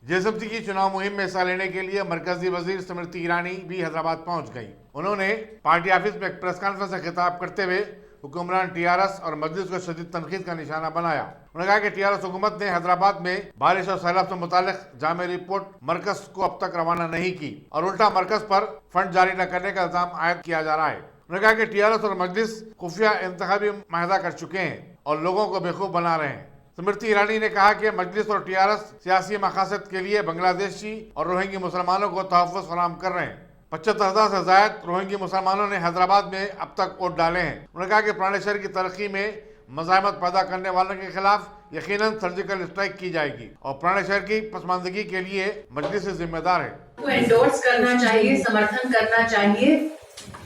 जेएसएमसी की चुनाव मुहिम में हिस्सा लेने के लिए मरकजी वजीर स्मृति ईरानी भी हैदराबाद पहुंच गई। उन्होंने पार्टी ऑफिस में एक प्रेस कॉन्फ्रेंस से खिताब करते हुए हुक्मरान टीआरएस और मजलिस को शदीद तनकीद का निशाना बनाया। उन्होंने कहा कि टीआरएस हुकूमत ने हैदराबाद में बारिश और सैलाब से मुतालिक जामे रिपोर्ट मरकज को अब तक रवाना नहीं की और उल्टा मरकज पर फंड जारी न करने का इल्जाम आयद किया जा रहा है। उन्होंने कहा कि टीआरएस और मजलिस खुफिया इंतखाबी माहिदा कर चुके हैं और लोगों को बेवकूफ बना रहे हैं। स्मृति ईरानी ने कहा कि मजलिस और टीआरएस सियासी मकासद के लिए बांग्लादेशी और रोहिंग्या मुसलमानों को तहफ़्फ़ुज़ फराहम कर रहे हैं। 75,000 से ज़ायद रोहिंग्या मुसलमानों ने हैदराबाद में अब तक वोट डाले हैं। उन्होंने कहा कि पुराने शहर की तरक्की में मज़ाहमत पैदा करने वालों के खिलाफ यकीनन सर्जिकल स्ट्राइक की जाएगी और पुराने शहर की पसमानदगी के लिए मजलिस जिम्मेदार है। को एंडोर्स करना चाहिए, समर्थन करना चाहिए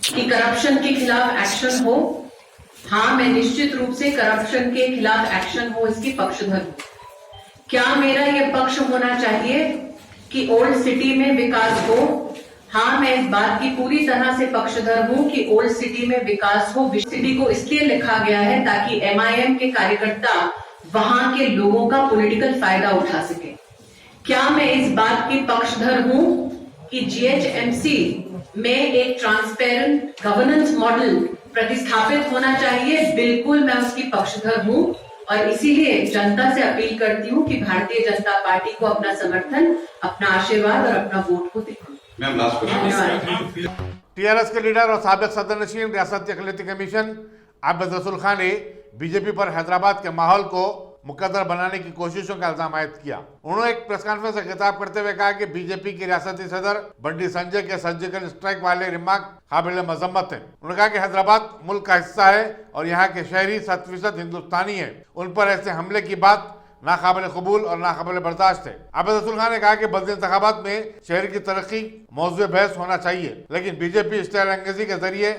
कि करप्शन के खिलाफ एक्शन हो। हाँ, मैं निश्चित रूप से करप्शन के खिलाफ एक्शन हो इसकी पक्षधर हूँ। क्या मेरा ये पक्ष होना चाहिए कि ओल्ड सिटी में विकास हो? हाँ, मैं इस बात की पूरी तरह से पक्षधर हूँ कि ओल्ड सिटी में विकास हो। सिटी को इसलिए लिखा गया है ताकि एमआईएम के कार्यकर्ता वहां के लोगों का पॉलिटिकल फायदा उठा सके। क्या मैं इस बात की पक्षधर हूँ कि जीएचएमसी में एक ट्रांसपेरेंट गवर्नेंस मॉडल प्रतिस्थापित होना चाहिए? बिल्कुल मैं उसकी पक्षधर हूँ और इसीलिए जनता से अपील करती हूँ कि भारतीय जनता पार्टी को अपना समर्थन, अपना आशीर्वाद और अपना वोट को दें। टीआरएस के लीडर और साबिक सदर नशीन रियासती अक़लियती कमीशन आबिद रसूल खान ने बीजेपी पर हैदराबाद के माहौल को मुकद्दर बनाने की कोशिशों का इल्जाम आयद किया। उन्होंने एक प्रेस कॉन्फ्रेंस से खिताब करते हुए कहा कि बीजेपी के रियासती सदर बंडी संजय के सर्जिकल स्ट्राइक वाले रिमार्क काबिल मजम्मत है। उन्होंने कहा कि हैदराबाद मुल्क का हिस्सा है और यहाँ के शहरी 7% हिंदुस्तानी है। उन पर ऐसे हमले की बात नाकाबिल कबूल और नाकाबिल बर्दाश्त है। आबिद रसूल खान ने कहा कि बल्दी इंतखाबात में शहर की तरक्की मौजूद बहस होना चाहिए, लेकिन बीजेपी स्टाइल अंगेजी के जरिए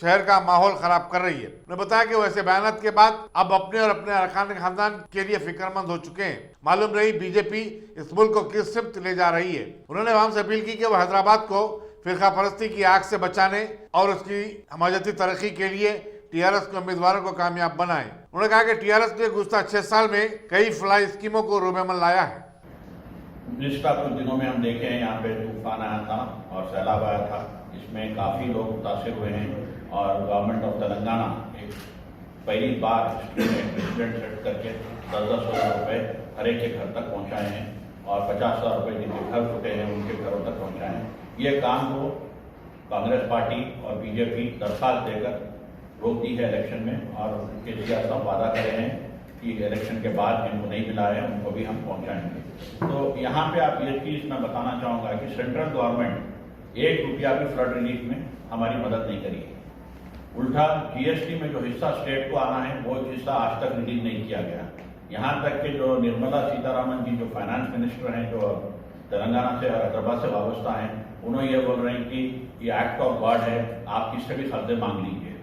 शहर का माहौल खराब कर रही है। उन्होंने बताया कि वैसे बयानात के बाद अब अपने और अपने अरकान खानदान के लिए फिक्रमंद हो चुके हैं। मालूम नहीं बीजेपी इस मुल्क को किस सिमत ले जा रही है। उन्होंने आवाम से अपील की कि वह हैदराबाद को फिरका परस्ती की आग से बचाने और उसकी हमायती तरक्की के लिए टीआरएस के उम्मीदवारों को कामयाब बनाए। उन्होंने कहा कि टीआरएस ने गुज़श्ता 6 साल में कई फलाई स्कीमों को रूबेमल लाया है। पिछले कुछ दिनों में हम देखे हैं यहाँ पे तूफान आया था और सैलाब आया था, इसमें काफ़ी लोग मुतासिर हुए हैं और गवर्नमेंट ऑफ तेलंगाना एक पहली बार प्रेसिडेंट सेट करके 10-10 हज़ार रुपये हर एक के घर तक पहुँचाए हैं और 50,000 रुपये जिनके घर टूटे हैं उनके घरों तक पहुँचाए हैं। ये काम को कांग्रेस पार्टी और बीजेपी दरखास्त देकर रोक दी है इलेक्शन में और उनके लिए सब वादा करे हैं कि इलेक्शन के बाद जिनको नहीं मिला है उनको भी हम पहुँचाएंगे। तो यहाँ पे आप ये चीज़ मैं बताना चाहूँगा कि सेंट्रल गवर्नमेंट 1 रुपया भी फ्लड रिलीफ में हमारी मदद नहीं करी है। उल्टा जीएसटी में जो हिस्सा स्टेट को आना है वो हिस्सा आज तक रिलीज नहीं किया गया। यहाँ तक कि जो निर्मला सीतारामन जी जो फाइनेंस मिनिस्टर हैं, जो तेलंगाना से और हैदराबाद से वाबस्ता हैं, उन्होंने ये बोल रहे हैं कि ये एक्ट ऑफ गॉड है, आप किससे भी कर्जे मांग लीजिए।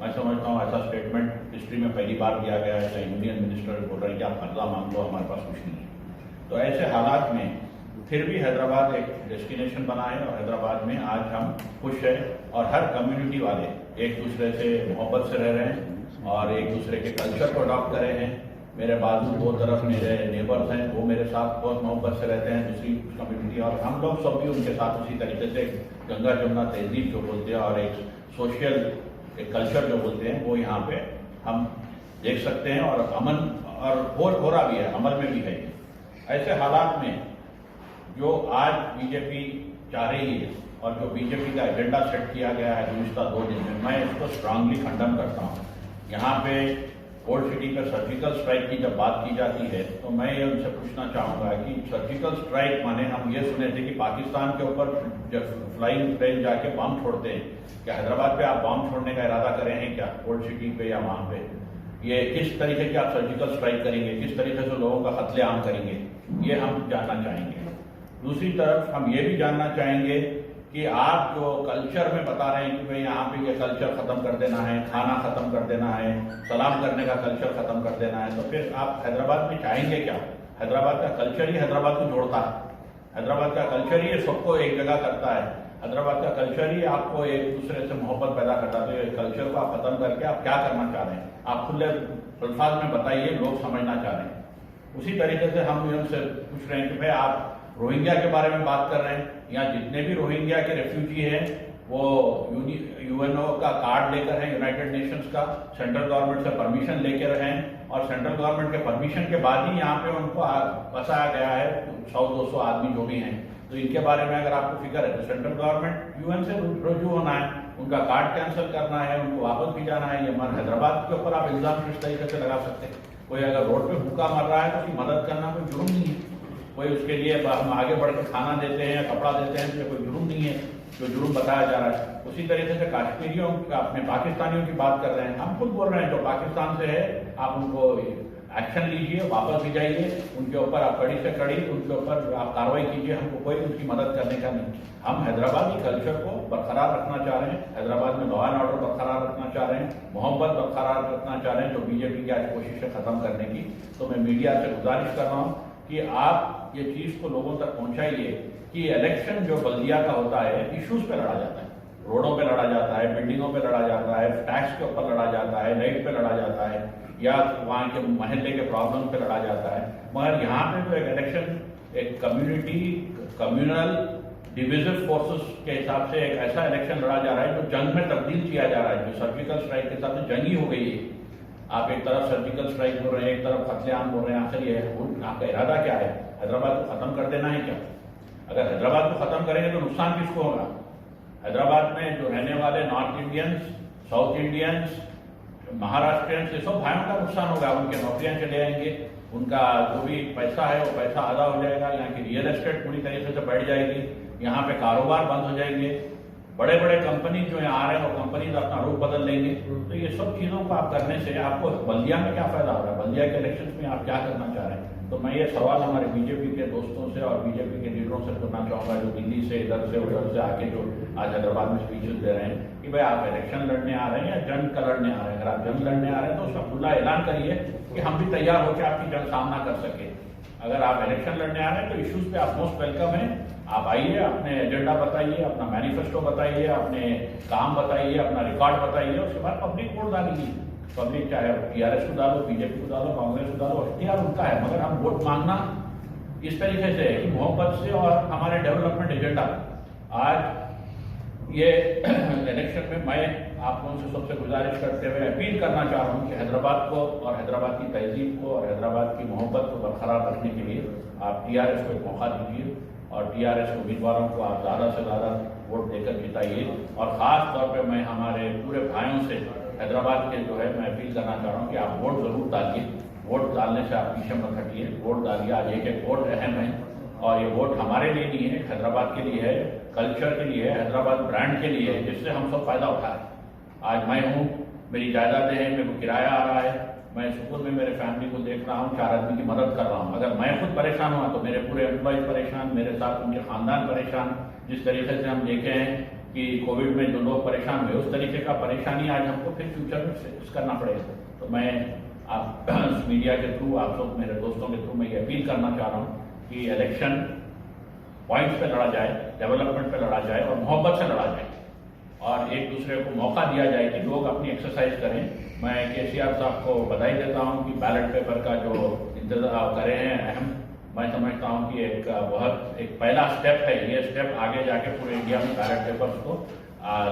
मैं समझता हूँ ऐसा स्टेटमेंट हिस्ट्री में पहली बार दिया गया है। चाहे यूनियन मिनिस्टर बोल रहे हैं कि आप कर्जा मांग लो, हमारे पास कुछ नहीं है। तो ऐसे हालात में फिर भी हैदराबाद एक डेस्टिनेशन बना है और हैदराबाद में आज हम खुश हैं और हर कम्युनिटी वाले एक दूसरे से मोहब्बत से रह रहे हैं और एक दूसरे के कल्चर को अडॉप्ट कर रहे हैं। मेरे बाजू 2 तरफ मेरे नेबर्स हैं, वो मेरे साथ बहुत मोहब्बत से रहते हैं दूसरी कम्युनिटी, और हम लोग सब भी उनके साथ उसी तरीके से गंगा जमुना तहजीब जो बोलते हैं और एक सोशल एक कल्चर जो बोलते हैं वो यहाँ पे हम देख सकते हैं और अमन और हो रहा भी है, अमल में भी है। ऐसे हालात में जो आज बीजेपी चाह रही है और जो बीजेपी का एजेंडा सेट किया गया है गुज़श्ता 2 दिन में, मैं इसको स्ट्रांगली खंडन करता हूँ। यहाँ पे ओल्ड सिटी पर सर्जिकल स्ट्राइक की जब बात की जाती है तो मैं ये उनसे पूछना चाहूँगा कि सर्जिकल स्ट्राइक माने हम ये सुने थे कि पाकिस्तान के ऊपर जब फ्लाइंग प्लेन जाके बम छोड़ते हैं, क्या हैदराबाद पे आप बम छोड़ने का इरादा करें हैं क्या ओल्ड सिटी पे या वहाँ पे? ये किस तरीके की आप सर्जिकल स्ट्राइक करेंगे, किस तरीके से लोगों का कत्लेआम करेंगे, ये हम जानना चाहेंगे। दूसरी तरफ हम ये भी जानना चाहेंगे कि आप जो कल्चर में बता रहे हैं कि भाई यहाँ पे ये कल्चर खत्म कर देना है, खाना खत्म कर देना है, सलाम करने का कल्चर खत्म कर देना है, तो फिर आप हैदराबाद में चाहेंगे क्या? हैदराबाद का कल्चर ही हैदराबाद को जोड़ता है, हैदराबाद का कल्चर ही सबको एक जगह करता है, हैदराबाद का कल्चर ही आपको एक दूसरे से मोहब्बत पैदा करता है। तो ये कल्चर को आप खत्म करके आप क्या करना चाह रहे हैं? आप खुले अल्फाज में बताइए, लोग समझना चाह रहे हैं। उसी तरीके से हम उनसे पूछ रहे हैं कि भाई आप रोहिंग्या के बारे में बात कर रहे हैं। यहाँ जितने भी रोहिंग्या के रेफ्यूजी हैं वो यूएनओ का कार्ड लेकर हैं, यूनाइटेड नेशंस का, सेंट्रल गवर्नमेंट से परमिशन लेकर हैं और सेंट्रल गवर्नमेंट के परमिशन के बाद ही यहाँ पे उनको बसाया गया है 100-200 आदमी जो भी हैं। तो इनके बारे में अगर आपको फिक्र है तो सेंट्रल गवर्नमेंट यूएन से रुजू होना है, उनका कार्ड कैंसिल करना है, उनको वापस भी जाना है। ये हमारे हैदराबाद के ऊपर आप इल्जाम किस तरीके से लगा सकते हैं? कोई अगर रोड पे भूखा मर रहा है तो उसकी मदद करना कोई जुर्म नहीं है। कोई उसके लिए हम आगे बढ़ के खाना देते हैं या कपड़ा देते हैं तो कोई जुर्म नहीं है जो जुर्म बताया जा रहा है। उसी तरीके से कश्मीरियों अपने पाकिस्तानियों की बात कर रहे हैं, हम खुद बोल रहे हैं जो पाकिस्तान से है आप उनको एक्शन लीजिए, वापस भी जाइए, उनके ऊपर आप कड़ी से कड़ी उनके ऊपर आप कार्रवाई कीजिए, हमको कोई उनकी मदद करने का नहीं। हम हैदराबादी कल्चर को बरकरार रखना चाह रहे हैं, हैदराबाद में लॉ एंड ऑर्डर बरकरार रखना चाह रहे हैं, मोहब्बत बरकरार रखना चाह रहे हैं, जो बीजेपी की आज कोशिश है खत्म करने की। तो मैं मीडिया से गुजारिश कर रहा हूँ कि आप ये चीज को लोगों तक पहुंचाइए कि इलेक्शन जो बल्दिया का होता है इश्यूज पे लड़ा जाता है, रोडों पे लड़ा जाता है, बिल्डिंगों पे लड़ा जाता है, टैक्स के ऊपर लड़ा जाता है, लाइट पे लड़ा जाता है या वहाँ के मोहल्ले के प्रॉब्लम पे लड़ा जाता है। मगर यहाँ पे तो एक इलेक्शन एक कम्युनल डिविजिव फोर्सेस के हिसाब से एक ऐसा इलेक्शन लड़ा जा रहा है जो जंग में तब्दील किया जा रहा है, जो सर्जिकल स्ट्राइक के हिसाब से जंगी हो गई है। आप एक तरफ सर्जिकल स्ट्राइक बोल रहे हैं, एक तरफ कत्लेआम बोल रहे हैं, आखिर ये आपका इरादा क्या है? हैदराबाद को खत्म कर देना है क्या? अगर हैदराबाद को खत्म करेंगे तो नुकसान किसको होगा? हैदराबाद में जो रहने वाले north Indians, south Indians, Maharashtrians, ये सब भाइयों का नुकसान होगा। उनके नौकरियां चले आएंगे, उनका जो भी पैसा है वो पैसा आधा हो जाएगा, यहाँ की रियल एस्टेट पूरी तरीके से बढ़ जाएगी, यहाँ पे कारोबार बंद हो जाएंगे, बड़े बड़े कंपनी जो यहाँ आ रहे हैं वो कंपनी अपना रूप बदल लेंगे। तो ये सब चीजों को आप करने से आपको बल्दिया में क्या फायदा हो रहा है? बल्दिया के इलेक्शन में आप क्या करना चाह रहे हैं? तो मैं ये सवाल हमारे बीजेपी के दोस्तों से और बीजेपी के लीडरों से करना चाहूंगा जो दिल्ली से इधर से उधर से आके जो आज हैदराबाद में स्पीचेस दे रहे हैं कि भाई आप इलेक्शन लड़ने आ रहे हैं या जंग का लड़ने आ रहे हैं। अगर आप जंग लड़ने आ रहे हैं तो उसका खुला ऐलान करिए कि हम भी तैयार होकर आपकी जंग सामना कर सके। अगर आप इलेक्शन लड़ने आ रहे हैं तो इश्यूज पे आप मोस्ट वेलकम है, आप आइए, अपने एजेंडा बताइए, अपना मैनिफेस्टो बताइए, अपने काम बताइए, अपना रिकॉर्ड बताइए, उसके बाद पब्लिक वोट डालिए। पब्लिक चाहे टीआरएस को डालो, बीजेपी को डालो, कांग्रेस को डालो, इख्तियार उनका है। मगर हम वोट मांगना इस तरीके से कि मोहब्बत से और हमारे डेवलपमेंट एजेंडा। आज ये इलेक्शन में मैं आप लोगों से सबसे गुजारिश करते हुए अपील करना चाह रहा हूँ कि हैदराबाद को और हैदराबाद की तहजीब को और हैदराबाद की मोहब्बत को बरकरार रखने के लिए आप टीआरएस को एक मौका दीजिए और टीआरएस उम्मीदवारों को आप ज़्यादा से ज़्यादा वोट देकर जिताइए। और ख़ास तौर पे मैं हमारे पूरे भाइयों से हैदराबाद के जो है मैं अपील करना चाह रहा हूँ कि आप वोट जरूर डालिए। वोट डालने से आप पीछे मत हटिए, वोट डालिए। आज एक वोट अहम है और ये वोट हमारे लिए नहीं है, हैदराबाद के लिए है, कल्चर के लिए है, हैदराबाद ब्रांड के लिए है, जिससे हम सब फायदा उठाएं। आज मैं हूँ, मेरी जायदादें हैं, मेरे को किराया आ रहा है, मैं सुकून में मेरे फैमिली को देख रहा हूँ, 4 आदमी की मदद कर रहा हूँ। अगर मैं खुद परेशान हुआ तो मेरे पूरे एम्प्लॉयज परेशान, मेरे साथ उनके खानदान परेशान। जिस तरीके से हम देखे हैं कि कोविड में जो लोग परेशान हुए, उस तरीके का परेशानी आज हमको फिर फ्यूचर में फेस करना पड़ेगा। तो मैं आप मीडिया के थ्रू, आप सब मेरे दोस्तों के थ्रू मैं ये अपील करना चाह रहा हूँ कि इलेक्शन पॉइंट्स पे लड़ा जाए, डेवलपमेंट पे लड़ा जाए और मोहब्बत से लड़ा जाए और एक दूसरे को मौका दिया जाए कि लोग अपनी एक्सरसाइज करें। मैं केसीआर साहब को बधाई देता हूं कि बैलेट पेपर का जो इंतजाम करे हैं अहम, मैं समझता हूं कि एक पहला स्टेप है। ये स्टेप आगे जाके पूरे इंडिया में बैलेट पेपर्स को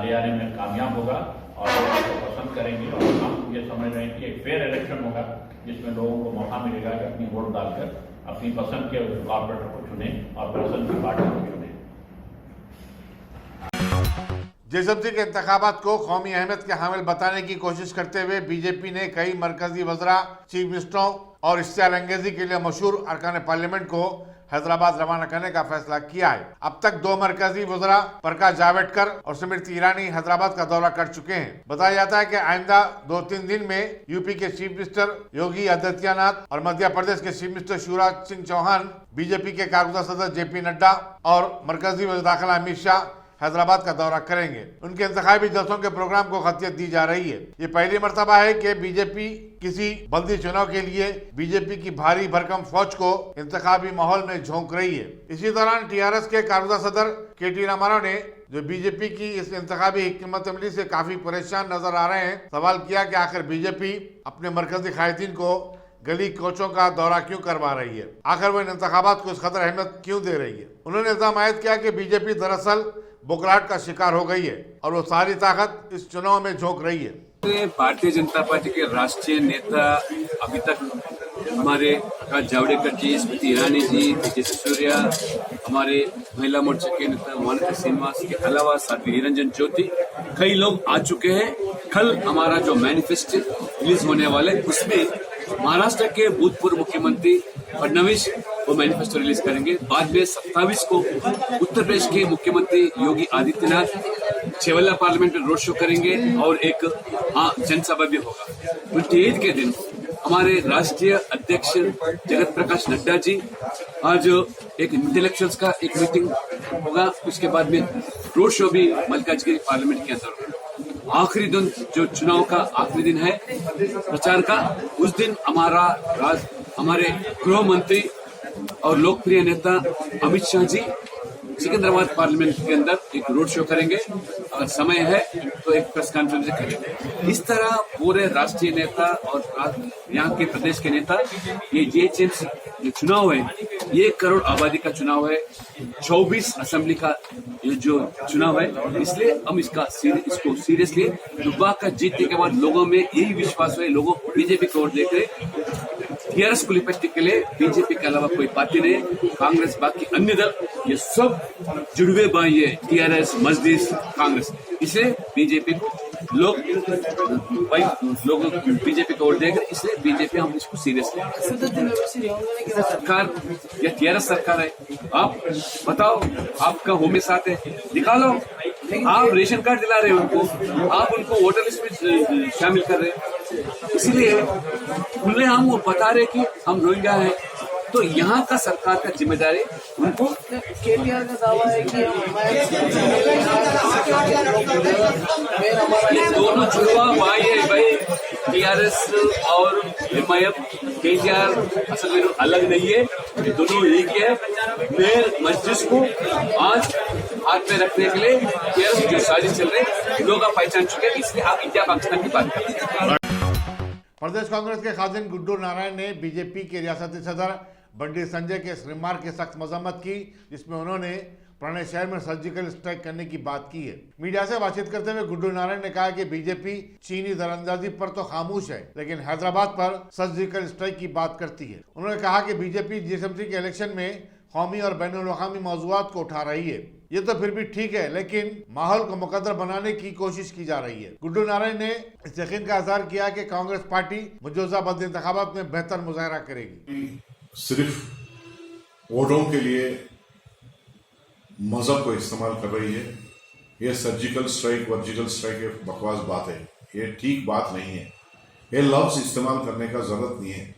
ले आने में कामयाब होगा और लोग इसको पसंद करेंगे। और हम ये समझ रहे हैं कि एक फेयर इलेक्शन होगा जिसमें लोगों को मौका मिलेगा कि अपनी वोट डालकर अपनी पसंद के कॉर्पोरेटर को चुने और पसंद की पार्टी को चुने। जेएसएमसी के इंतखाबात को कौमी अहमियत के हामिल बताने की कोशिश करते हुए बीजेपी ने कई मरकजी वज़रा, चीफ मिनिस्टरों और इश्तिहार अंगेजी के लिए मशहूर अरकान पार्लियामेंट को हैदराबाद रवाना करने का फैसला किया है। अब तक 2 मरकजी वज़रा प्रकाश जावड़ेकर और स्मृति ईरानी हैदराबाद का दौरा कर चुके हैं। बताया जाता है कि आइंदा 2-3 दिन में यूपी के चीफ मिनिस्टर योगी आदित्यनाथ और मध्य प्रदेश के chief minister Shivraj Singh Chouhan, BJP के कारगुजार सदर जेपी नड्डा और मरकजी वज़ीर दाखिला अमित शाह हैदराबाद का दौरा करेंगे। उनके इंतखाबी जलसों के प्रोग्राम को खतियत दी जा रही है। ये पहली मर्तबा है कि बीजेपी किसी बल्दी चुनाव के लिए बीजेपी की भारी भरकम फौज को इंतखाबी माहौल में झोंक रही है। इसी दौरान टीआरएस के कारगुजार सदर के.टी. रामाराव ने जो बीजेपी की इस इंतखाबी हिकमत अमली से काफी परेशान नजर आ रहे हैं, सवाल किया कि आखिर बीजेपी अपने मरकजी कायदीन को गली कोचों का दौरा क्यों करवा रही है? आखिर वह इंतखाबात को इस कदर अहमियत क्यों दे रही है? उन्होंने इल्जाम आयद किया कि बीजेपी दरअसल बुखलाहट का शिकार हो गई है और वो सारी ताकत इस चुनाव में झोंक रही है। भारतीय जनता पार्टी के राष्ट्रीय नेता अभी तक हमारे प्रकाश जावड़ेकर जी, स्मृति ईरानी जी, तेजस्वी सूर्या, हमारे महिला मोर्चा के नेता मोनिका श्रीनिवास के अलावा साध्वी निरंजन ज्योति, कई लोग आ चुके हैं। कल हमारा जो मैनिफेस्टो रिलीज होने वाला है उसमें महाराष्ट्र के भूतपूर्व मुख्यमंत्री फडणवीस वो मैनिफेस्टो रिलीज करेंगे। बाद में 27 को उत्तर प्रदेश के मुख्यमंत्री योगी आदित्यनाथ छेवल्ला पार्लियामेंट में रोड शो करेंगे और एक जनसभा भी होगा। 28 के दिन हमारे राष्ट्रीय अध्यक्ष जगत प्रकाश नड्डा जी आज एक इंटेलेक्चुअल्स का एक मीटिंग होगा। उसके बाद में रोड शो भी मल्काजगिरी पार्लियामेंट के अंदर होगा। आखिरी दिन जो चुनाव का आखिरी दिन है प्रचार का, उस दिन हमारे गृह मंत्री और लोकप्रिय नेता अमित शाह जी सिकंदराबाद पार्लियामेंट के अंदर एक रोड शो करेंगे। अगर समय है तो एक प्रेस कॉन्फ्रेंस करेंगे। इस तरह पूरे राष्ट्रीय नेता और यहाँ के प्रदेश के नेता, ये जीएचएमसी जो चुनाव है, 1 करोड़ आबादी का चुनाव है, 24 असेंबली का ये जो चुनाव है, इसलिए हम इसको सीरियसली दुबा का जीतने के बाद लोगों में यही विश्वास है, लोगों बीजेपी को वोट देख रहे। टीआरएस को लिपटने के लिए बीजेपी के अलावा कोई पार्टी नहीं, कांग्रेस बाकी अन्य दल ये सब जुड़वे भाई है, टीआरएस, मजलिस, कांग्रेस। इसे बीजेपी लोग बीजेपी को वोट देकर, इसलिए बीजेपी हम इसको सीरियस सरकार या टीआरएस सरकार है। आप बताओ, आपका होम में साथ है, दिखा लो। आप रेशन कार्ड दिला रहे हो उनको, आप उनको वोटर लिस्ट में शामिल कर रहे हैं, इसीलिए खुले हम वो बता रहे कि हम रोहिंग्या हैं। तो यहाँ का सरकार का जिम्मेदारी उनको। केटीआर का दावा है कि ये दोनों जुड़वा भाई है भाई, टीआरएस और एमआईएम। केटीआर असल में अलग नहीं है, ये दोनों एक ही है। मैं मस्जिद को आज हाथ में रखने के लिए टीआरएस जो साजिश चल रही है, लोग आप पहचान चुके हैं, इसलिए आप इंडिया पाकिस्तान की बात करते हैं। प्रदेश कांग्रेस के खाजिन गुड्डू नारायण ने बीजेपी के रियासती सदर बंडी संजय के इस रिमार्क की सख्त मजम्मत की, जिसमें उन्होंने पुराने शहर में सर्जिकल स्ट्राइक करने की बात की है। मीडिया से बातचीत करते हुए गुड्डू नारायण ने कहा कि बीजेपी चीनी दरअंदाजी पर तो खामोश है, लेकिन हैदराबाद पर सर्जिकल स्ट्राइक की बात करती है। उन्होंने कहा कि बीजेपी जीएसएमसी के इलेक्शन में कौमी और बैनुल-अक़वामी मौज़ूआत को उठा रही है, ये तो फिर भी ठीक है, लेकिन माहौल को मुकद्दर बनाने की कोशिश की जा रही है। गुड्डू नारायण ने इस यकीन का इज़हार किया कि कांग्रेस पार्टी मौजूदा बद इंतखाबात में बेहतर मुजाहरा करेगी। सिर्फ वोटों के लिए मजहब को इस्तेमाल कर रही है। ये सर्जिकल स्ट्राइक, वर्जिकल स्ट्राइक एक बकवास बात है, ये ठीक बात नहीं है। ये लफ्ज इस्तेमाल करने का जरूरत नहीं है।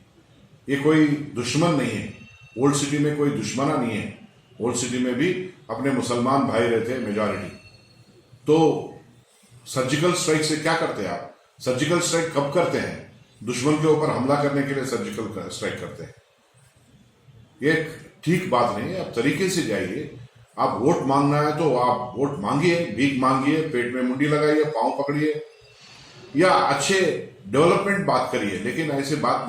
ये कोई दुश्मन नहीं है, ओल्ड सिटी में कोई दुश्मना नहीं है। ओल्ड सिटी में भी अपने मुसलमान भाई रहते हैं मेजॉरिटी। तो सर्जिकल स्ट्राइक से क्या करते हैं आप? सर्जिकल स्ट्राइक कब करते हैं? दुश्मन के ऊपर हमला करने के लिए सर्जिकल स्ट्राइक करते हैं। ये ठीक बात नहीं है। आप तरीके से जाइए, आप वोट मांगना है तो आप वोट मांगिए, भीख मांगिए, पेट में मुंडी लगाइए, पांव पकड़िए, या अच्छे डेवलपमेंट बात करिए। लेकिन ऐसे बात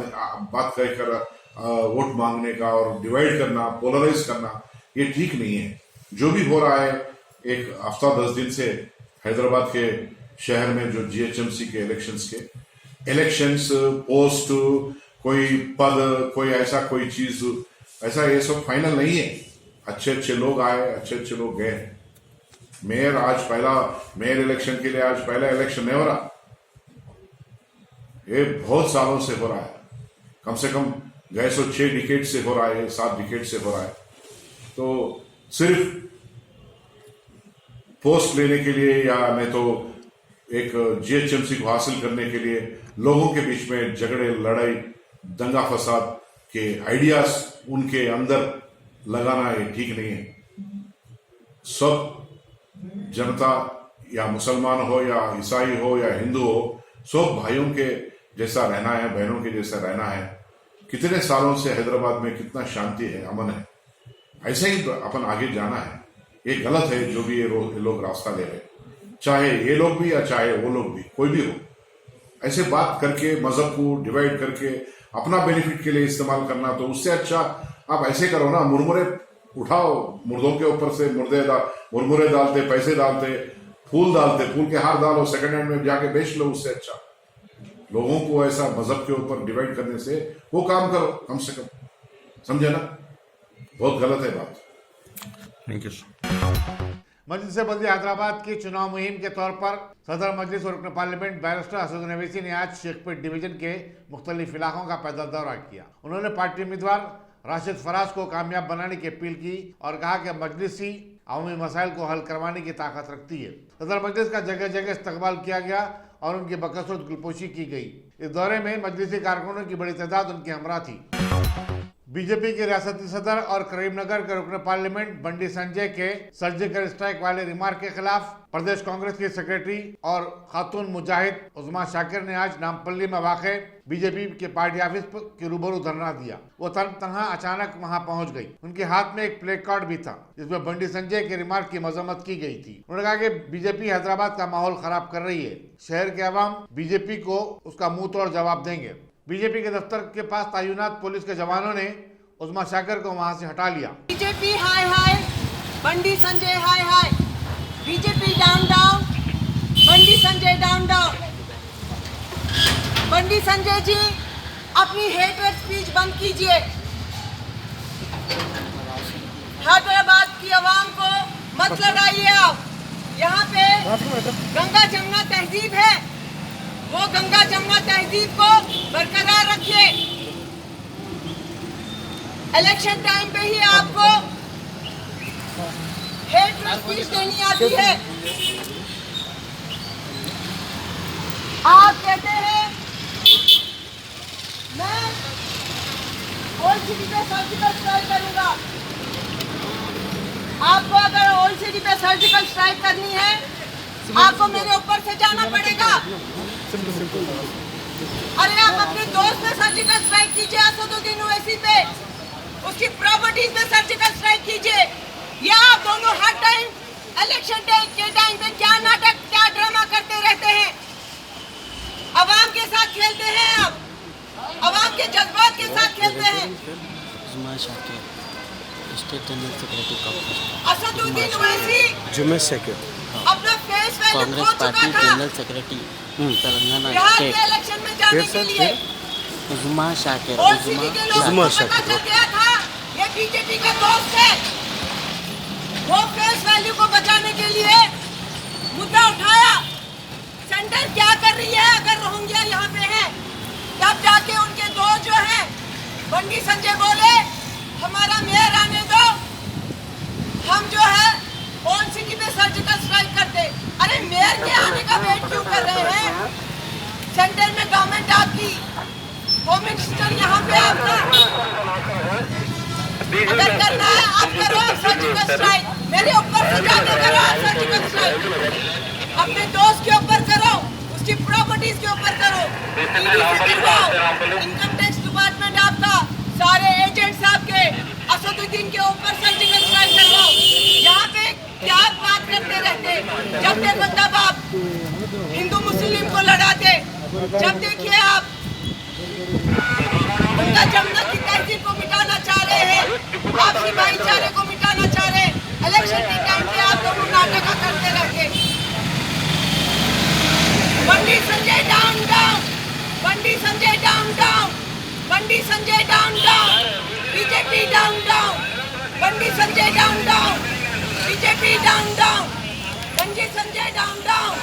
कर वोट मांगने का और डिवाइड करना, पोलराइज करना, ये ठीक नहीं है। जो भी हो रहा है, एक हफ्ता 10 दिन से हैदराबाद के शहर में जो जीएचएमसी के इलेक्शंस पोस्ट, कोई पद, कोई ऐसा कोई चीज, ऐसा ये सब फाइनल नहीं है। अच्छे अच्छे लोग आए, अच्छे अच्छे लोग गए। मेयर मेयर इलेक्शन के लिए आज पहला इलेक्शन नहीं हो रहा, ये बहुत सालों से हो रहा है। कम से कम गए 6 डिकेड से हो रहा है, 7 डिकेड से हो रहा है। तो सिर्फ पोस्ट लेने के लिए या नहीं तो एक जीएचएमसी को हासिल करने के लिए लोगों के बीच में झगड़े, लड़ाई, दंगा फसाद के आइडियाज उनके अंदर लगाना ये ठीक नहीं है। सब जनता, या मुसलमान हो या ईसाई हो या हिंदू हो, सब भाइयों के जैसा रहना है, बहनों के जैसा रहना है। कितने सालों से हैदराबाद में कितना शांति है, अमन है, ऐसे ही अपन आगे जाना है। ये गलत है जो भी ये लोग रास्ता ले रहे, चाहे ये लोग भी या चाहे वो लोग भी, कोई भी हो। ऐसे बात करके, मजहब को डिवाइड करके अपना बेनिफिट के लिए इस्तेमाल करना, तो उससे अच्छा आप ऐसे करो ना, मुरमुरे उठाओ, मुर्दों के ऊपर से मुरमुरे डालते, पैसे डालते, फूल डालते, फूल के हार डालो, सेकंड हैंड में जाके बेच लो। उससे अच्छा लोगों को ऐसा मजहब के ऊपर डिवाइड करने से वो काम करो कम से कम, समझे ना? बहुत गलत है बात। Thank you. मजलिस बल्दी हैदराबाद की चुनाव मुहिम के तौर पर सदर मजलिस और रुकन पार्लियामेंट बैरिस्टर असद नवीसी ने आज शेखपेट डिवीजन के मुख्तलिफ इलाकों का पैदल दौरा किया। उन्होंने पार्टी उम्मीदवार राशिद फराज को कामयाब बनाने की अपील की और कहा कि मजलिस ही अवामी मसाइल को हल करवाने की ताकत रखती है। सदर मजलिस का जगह जगह इस्तकबाल किया गया और उनकी बकसरत गुलपोशी की गई। इस दौरे में मजलिसी कारकुनों की बड़ी तादाद उनके हमरा थी। बीजेपी के रियासती सदर और करीमनगर के रुकन पार्लियामेंट बंडी संजय के सर्जिकल स्ट्राइक वाले रिमार्क के खिलाफ प्रदेश कांग्रेस की सेक्रेटरी और खातून मुजाहिद उस्मा शाकिर ने आज नामपल्ली में वाक़े बीजेपी के पार्टी ऑफिस के रूबरू धरना दिया। वो तनहा अचानक वहां पहुंच गई। उनके हाथ में एक प्ले कार्ड भी था जिसमें बंडी संजय के रिमार्क की मजम्मत की गई थी। उन्होंने कहा कि बीजेपी हैदराबाद का माहौल खराब कर रही है। शहर के अवाम बीजेपी को उसका मुंह तोड़ जवाब देंगे। बीजेपी के दफ्तर के पास तैनात पुलिस के जवानों ने उस्मा शाकिर को वहां से हटा लिया। बीजेपी हाय हाय, बंडी संजय हाय हाय, BJP down down, Bandi Sanjay down down. Bandi Sanjay ji अपनी हेटरेट स्पीच बंद कीजिए। हैदराबाद की आवाम को मत लड़ाइए आप। यहाँ पे गंगा जमुना तहजीब है, वो गंगा जमुना तहजीब को बरकरार रखिए। इलेक्शन टाइम पे ही आपको हेटरेट स्पीच देनी आती है। आप कहते हैं मैं ओल्ड सिटी पे सर्जिकल स्ट्राइक करूंगा। आपको अगर ओल्ड सिटी पे सर्जिकल स्ट्राइक करनी है, आपको मेरे ऊपर से जाना पड़ेगा। अरे आप अपने दोस्त पे सर्जिकल स्ट्राइक कीजिए, असदुद्दीन ओवैसी पे, उसकी प्रॉपर्टीज पे सर्जिकल स्ट्राइक कीजिए। या आप दोनों हर टाइम इलेक्शन के टाइम पे क्या नाटक, क्या ड्रामा करते रहते हैं। अवाम के साथ खेलते हैं आप, अवाम के जज्बात के साथ खेलते हैं। State general secretary Asaduddin Owaisi जुमे सेक्रेटरी, अपना फेस वैल्यू कांग्रेस खो पार्टी चुका था जनरल सेक्रेटरी तेलंगाना बिहार के स्टेट, इलेक्शन में जाने के लिए। उस्मा शाकिर, ओल्ड सिटी के लोगों को पता चल गया था ये बीजेपी का दोस्त है। वो फेस वैल्यू को बचाने के लिए मुद्दा उठाया। सेंटर क्या कर रही है अगर रोहिंग्या यहाँ पे है? तब जाके उनके दोस्त जो है बंडी संजय बोले हमारा मेयर आने दो, हम जो है ओल्ड सिटी पे सर्जिकल स्ट्राइक करते। अरे मेयर के आने का वेट क्यों कर रहे हैं? सेंटर में गवर्नमेंट आपकी, होम मिनिस्टर यहाँ पे आपका। अगर करना है आप करो सर्जिकल स्ट्राइक, मेरे ऊपर से जाके करो आप सर्जिकल स्ट्राइक। अपने दोस्त के ऊपर करो, उसकी प्रॉपर्टीज के ऊपर करो, इनकम टैक्स डिपार्टमेंट आपका, सारे एजेंट्स आपके, असदुद्दीन के ऊपर सर्जिकल स्ट्राइक करवाओ। यहाँ पे क्या बात करते रहते, जब देखो तब आप हिंदू मुस्लिम को लड़ाते। जब देखिए आप गंगा जमुना की तहजीब को मिटाना चाह रहे हैं, आपसी भाईचारे को मिटाना चाह रहे हैं। इलेक्शन के टाइम पे आप लोग नाटक करते रहते। Bandi Sanjay down down, Bandi Sanjay down down, Bandi Sanjay down down, BJP down down, Bandi Sanjay down down, BJP down down, Bandi Sanjay down down.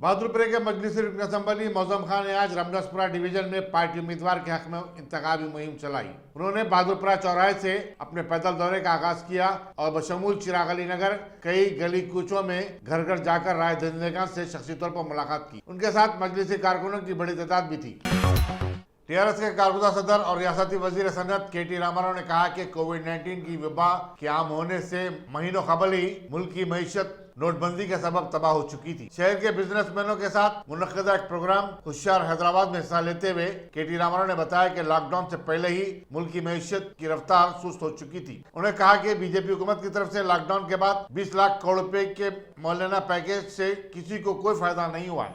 Bahadurpura के मजलिस रुकन असम्बली मौजम खान ने आज रामदासपुरा डिवीजन में पार्टी उम्मीदवार के हक में इंतखाबी मुहिम चलाई। उन्होंने बहादुरपुरा चौराहे से अपने पैदल दौरे का आगाज किया और बशमूल चिराग अली नगर कई गली कूचों में घर घर जाकर राय दहिंदगान से शख्सी तौर पर मुलाकात की। उनके साथ मजलिसी कारकुनों की बड़ी तादाद भी थी। टीआरएस के कारकुदा सदर और रियासती वजीर सनत केटी रामाराव ने कहा कि कोविड-19 की वबा के आम होने से महीनों कबल ही मुल्क की मईशत नोटबंदी के सबब तबाह हो चुकी थी। शहर के बिजनेसमैनों के साथ मुनक्किदा एक प्रोग्राम होशियार हैदराबाद में हिस्सा लेते हुए केटी रामाराव ने बताया कि लॉकडाउन से पहले ही मुल्क की मईशत की रफ्तार सुस्त हो चुकी थी। उन्होंने कहा कि बीजेपी हुकूमत की तरफ से लॉकडाउन के बाद 20 लाख करोड़ रुपए के मौलाना पैकेज से किसी को कोई फायदा नहीं हुआ है।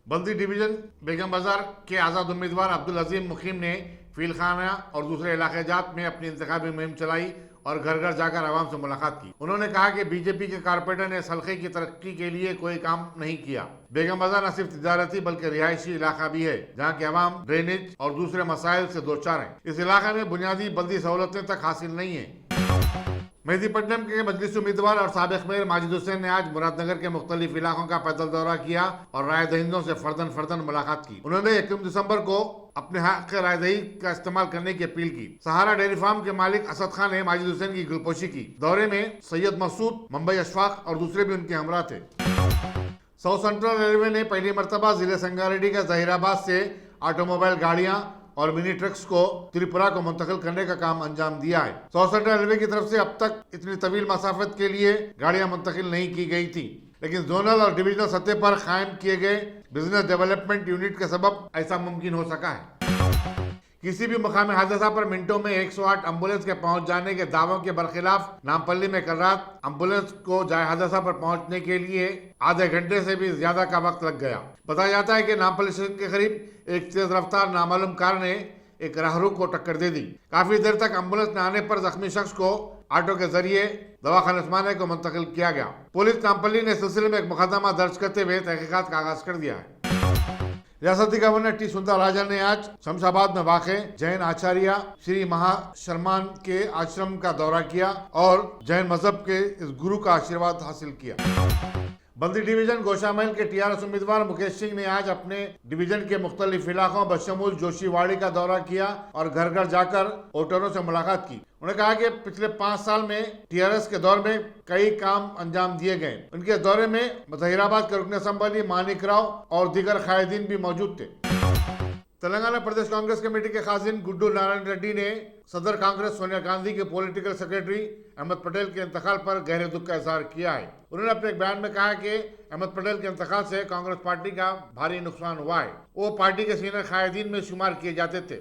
बल्दी डिवीजन बेगम बाजार के आज़ाद उम्मीदवार अब्दुल अजीम मुकीम ने फीलखाना और दूसरे इलाके जात में अपनी इंतखाबी मुहिम चलाई और घर घर जाकर आवाम से मुलाकात की। उन्होंने कहा कि बीजेपी के कारपोरेटर ने इस हल्के की तरक्की के लिए कोई काम नहीं किया। बेगम बाजार न सिर्फ तिजारती बल्कि रिहायशी इलाका भी है, जहाँ के अवाम ड्रेनेज और दूसरे मसाइल से दो चार हैं। इस इलाके में बुनियादी बल्दी सहूलतें तक हासिल नहीं है। मेहदीपट्टनम के मजलिस उम्मीदवार और साबिक मेयर माजिद हुसैन ने आज मुरादनगर के मुख्तलिफ इलाकों का पैदल दौरा किया और राय दहिंदों से फर्दन मुलाकात की। उन्होंने 21 दिसंबर को अपने हक राय दही का इस्तेमाल करने की अपील की। सहारा डेयरी फार्म के मालिक असद खान ने माजिद हुसैन की गुलपोशी की। दौरे में सैयद मसूद, मुंबई अशफाक और दूसरे भी उनके हमरा थे। साउथ सेंट्रल रेलवे ने पहली मरतबा जिले संगारेड्डी का जहीराबाद से ऑटोमोबाइल गाड़ियां और मिनी ट्रक्स को त्रिपुरा को मुंतकिल करने का काम अंजाम दिया है। साउथ सेंट्रल रेलवे की तरफ से अब तक इतनी तवील मसाफत के लिए गाड़ियां मुंतकिल नहीं की गई थी, लेकिन जोनल और डिविजनल सतह पर कायम किए गए बिजनेस डेवलपमेंट यूनिट के सबब ऐसा मुमकिन हो सका है। किसी भी मुकामी हादसा पर मिनटों में 108 एम्बुलेंस के पहुंच जाने के दावों के बरखिलाफ नामपल्ली में कल रात एम्बुलेंस को जाए हादसा पर पहुंचने के लिए आधे घंटे से भी ज्यादा का वक्त लग गया। बताया जाता है कि नामपल्ली स्टेशन के करीब एक तेज रफ्तार नामालूम कार ने एक राहगीर को टक्कर दे दी। काफी देर तक एम्बुलेंस न आने पर जख्मी शख्स को ऑटो के जरिए दवाखाना उस्मानिया को मुंतकिल किया गया। पुलिस नामपल्ली ने सिलसिले में एक मुकदमा दर्ज करते हुए तहकीकात का आगाज कर दिया है। रियासती गवर्नर टी सुंदरराजन ने आज शमशाबाद में वाक़े जैन आचार्य श्री महाशर्मान के आश्रम का दौरा किया और जैन मजहब के इस गुरु का आशीर्वाद हासिल किया। बल्दी डिवीजन गोशामहल के टीआरएस उम्मीदवार मुकेश सिंह ने आज अपने डिवीजन के मुख्तलिफ इलाकों बशमूल जोशीवाड़ी का दौरा किया और घर घर जाकर वोटरों से मुलाकात की। उन्होंने कहा कि पिछले 5 साल में टीआरएस के दौर में कई काम अंजाम दिए गए। उनके दौरे में जहीराबाद के रुकन असम्बली मानिक राव और दीगर कायदीन भी मौजूद थे। तेलंगाना प्रदेश कांग्रेस कमेटी के खाजिन गुड्डू नारायण रेड्डी ने सदर कांग्रेस सोनिया गांधी के पॉलिटिकल सेक्रेटरी अहमद पटेल के इंतकाल पर गहरे दुख का इजहार किया है। उन्होंने अपने एक बयान में कहा कि अहमद पटेल के इंतकाल से कांग्रेस पार्टी का भारी नुकसान हुआ है। वो पार्टी के सीनियर कायदीन में शुमार किए जाते थे।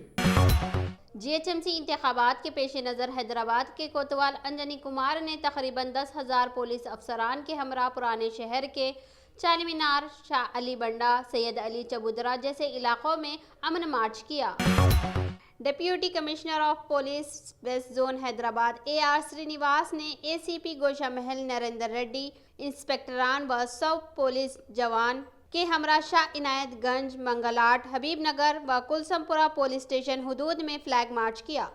जीएचएमसी इंतखाबात के पेश नज़र हैदराबाद के कोतवाल अंजनी कुमार ने तकरीबन 10,000 पुलिस अफसरान के हमरा पुराने शहर के चाली मीनार, शाह अली बंडा, सैयद अली चबूतरा जैसे इलाकों में अमन मार्च किया। Deputy commissioner of police west zone Hyderabad AR Srinivas ने ACP गोशामहल नरेंद्र रेड्डी, इंस्पेक्टरान व 100 पुलिस जवान के हमरा शाह इनायतगंज, मंगलाट, हबीबनगर व कुलसमपुरा पुलिस स्टेशन हुदूद में फ्लैग मार्च किया।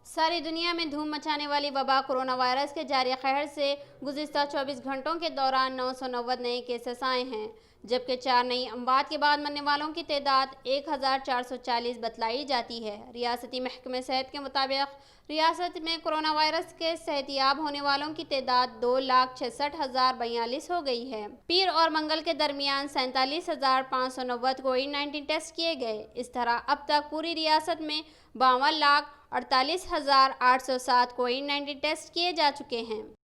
सारी दुनिया में धूम मचाने वाली वबा कोरोना वायरस के जारी कहर से गुज़िश्ता 24 घंटों के दौरान 990 नए केसेस आए हैं, जबकि 4 नई अमवात के बाद मरने वालों की तादाद 1440 बतलाई जाती है। रियासती महकमे सेहत के मुताबिक रियासत में कोरोना वायरस के सेहतियाब होने वालों की तादाद 2,66,042 हो गई है। पीर और मंगल के दरमियान 47,590 कोविड-19 टेस्ट किए गए। इस तरह अब तक पूरी रियासत में 52,48,807 कोविड-19 टेस्ट किए जा चुके हैं।